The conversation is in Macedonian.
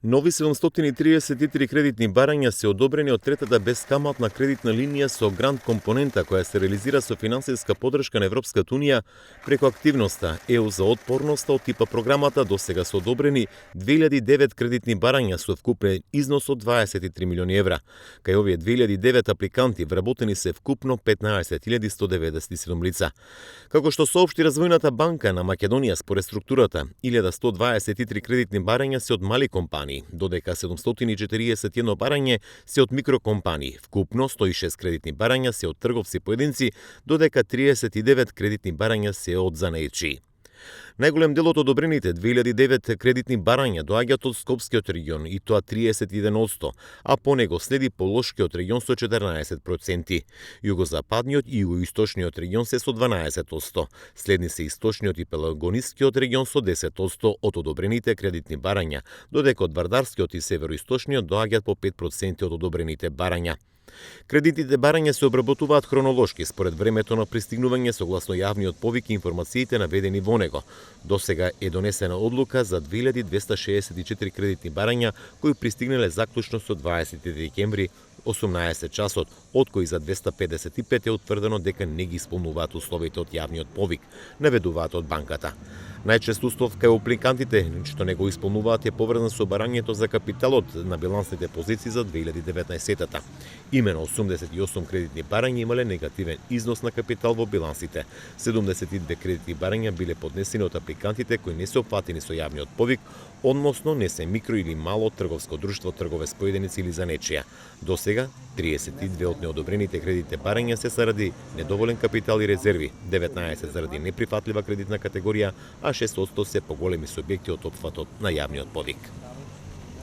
Нови 733 кредитни барања се одобрени од третата бескаматна кредитна линија со грант компонента која се реализира со финансиска поддршка на Европската унија преку активноста ЕУ за отпорноста од типа програмата. Досега се одобрени 2009 кредитни барања со вкупен износ од 23 милиони евра. Кај овие 2009 апликанти вработени се вкупно 15.197 лица. Како што соопшти Развојната банка на Македонија, според структурата 1123 кредитни барања се од мали компании, додека 741 барање се од микрокомпании. Вкупно 106 кредитни барања се од трговци поединци, додека 39 кредитни барања се од занаетчии. Најголем дел од одобрените 2009 кредитни барања доаѓаат од Скопскиот регион, и тоа 31%, а по него следи Полошкиот регион со 14%. Југозападниот и југоисточниот регион се со 12%. Следни се Источниот и Пелагонискиот регион со 10% од одобрените кредитни барања, додека од Вардарскиот и Североисточниот доаѓаат по 5% од одобрените барања. Кредитните барања се обработуваат хронолошки според времето на пристигнување согласно јавниот повик и информациите наведени во него. Досега е донесена одлука за 2264 кредитни барања кои пристигнале заклучно со 20 декември 18 часот, од кои за 255 е утврдено дека не ги исполнуваат условите од јавниот повик, наведуваат од банката. Најчест услов кај апликантите што не го исполнуваат е поврзан со барањето за капиталот на билансните позиции за 2019-та. Имено 88 кредитни барања имале негативен износ на капитал во билансите. 72 кредитни барања биле поднесени од апликантите кои не се опфатени со јавниот повик, односно не се микро или мало трговско друштво, трговец поединец или занечија. Досега 32 од неодобрените кредитни барања се заради недоволен капитал и резерви, 19 заради неприфатлива кредитна категорија, а 6% се поголеми субјекти од опфатот на јавниот повик.